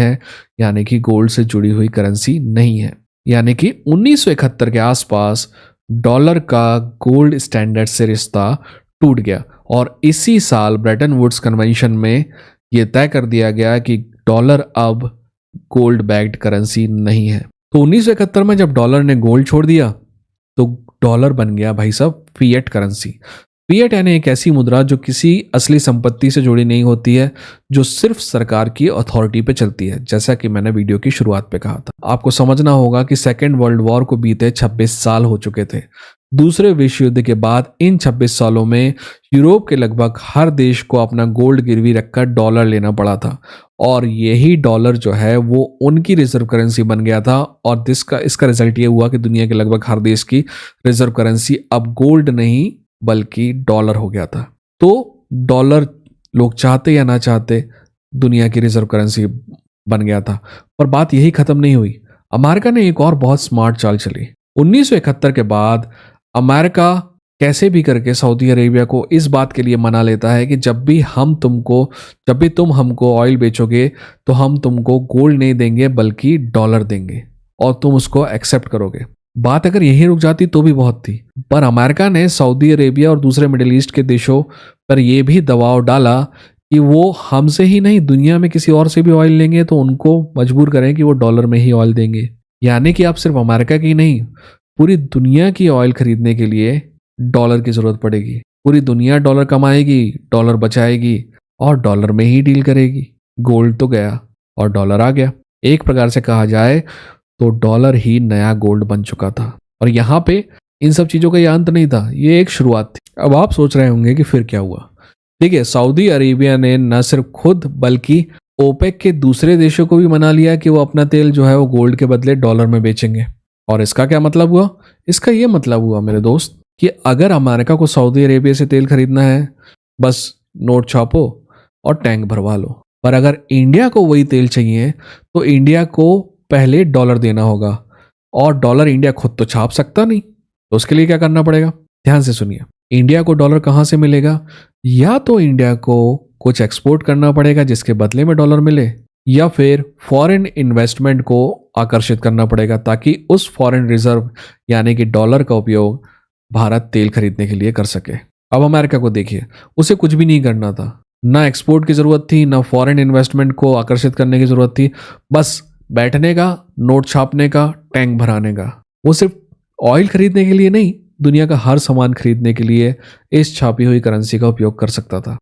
है, यानी कि गोल्ड से जुड़ी हुई करेंसी नहीं है। यानी कि 1971 के आसपास डॉलर का गोल्ड स्टैंडर्ड से रिश्ता टूट गया और इसी साल ब्रेटन वुड्स कन्वेंशन में यह तय कर दिया गया कि डॉलर अब गोल्ड बैक्ड करेंसी नहीं है। तो 1971 में जब डॉलर ने गोल्ड छोड़ दिया तो डॉलर बन गया भाई साहब फिएट करेंसी। फिएट यानी एक ऐसी मुद्रा जो किसी असली संपत्ति से जुड़ी नहीं होती है, जो सिर्फ सरकार की अथॉरिटी पे चलती है, जैसा कि मैंने वीडियो की शुरुआत पे कहा था। आपको समझना होगा कि सेकेंड वर्ल्ड वॉर को बीते 26 साल हो चुके थे। दूसरे विश्व युद्ध के बाद इन 26 सालों में यूरोप के लगभग हर देश को अपना गोल्ड गिरवी रखकर डॉलर लेना पड़ा था और यही डॉलर जो है वो उनकी रिजर्व करेंसी बन गया था। और इसका रिजल्ट ये हुआ कि दुनिया के लगभग हर देश की रिजर्व करेंसी अब गोल्ड नहीं बल्कि डॉलर हो गया था। तो डॉलर लोग चाहते या ना चाहते दुनिया की रिजर्व करेंसी बन गया था। पर बात यही खत्म नहीं हुई। अमेरिका ने एक और बहुत स्मार्ट चाल चली। 1971 के बाद अमेरिका कैसे भी करके सऊदी अरेबिया को इस बात के लिए मना लेता है कि जब भी तुम हमको ऑयल बेचोगे तो हम तुमको गोल्ड नहीं देंगे बल्कि डॉलर देंगे और तुम उसको एक्सेप्ट करोगे। बात अगर यहीं रुक जाती तो भी बहुत थी, पर अमेरिका ने सऊदी अरेबिया और दूसरे मिडिल ईस्ट के देशों पर यह भी दबाव डाला कि वो हमसे ही नहीं दुनिया में किसी और से भी ऑयल लेंगे तो उनको मजबूर करें कि वो डॉलर में ही ऑयल देंगे। यानी कि आप सिर्फ अमेरिका की नहीं, पूरी दुनिया की ऑयल खरीदने के लिए डॉलर की जरूरत पड़ेगी। पूरी दुनिया डॉलर कमाएगी, डॉलर बचाएगी और डॉलर में ही डील करेगी। गोल्ड तो गया और डॉलर आ गया। एक प्रकार से कहा जाए तो डॉलर ही नया गोल्ड बन चुका था। और यहाँ पे इन सब चीज़ों का ये अंत नहीं था, ये एक शुरुआत थी। अब आप सोच रहे होंगे कि फिर क्या हुआ। देखिए, सऊदी अरेबिया ने न सिर्फ खुद बल्कि ओपेक के दूसरे देशों को भी मना लिया कि वो अपना तेल जो है वो गोल्ड के बदले डॉलर में बेचेंगे। और इसका क्या मतलब हुआ? इसका ये मतलब हुआ मेरे दोस्त कि अगर अमेरिका को सऊदी अरेबिया से तेल खरीदना है, बस नोट छापो और टैंक भरवा लो। पर अगर इंडिया को वही तेल चाहिए तो इंडिया को पहले डॉलर देना होगा और डॉलर इंडिया खुद तो छाप सकता नहीं। तो उसके लिए क्या करना पड़ेगा? ध्यान से सुनिए। इंडिया को डॉलर कहाँ से मिलेगा? या तो इंडिया को कुछ एक्सपोर्ट करना पड़ेगा जिसके बदले में डॉलर मिले, या फिर फॉरेन इन्वेस्टमेंट को आकर्षित करना पड़ेगा ताकि उस फॉरेन रिजर्व यानी कि डॉलर का उपयोग भारत तेल खरीदने के लिए कर सके। अब अमेरिका को देखिए, उसे कुछ भी नहीं करना था। ना एक्सपोर्ट की जरूरत थी, ना फॉरेन इन्वेस्टमेंट को आकर्षित करने की जरूरत थी। बस बैठने का, नोट छापने का, टैंक भराने का। वो सिर्फ ऑयल खरीदने के लिए नहीं, दुनिया का हर सामान खरीदने के लिए इस छापी हुई करेंसी का उपयोग कर सकता था।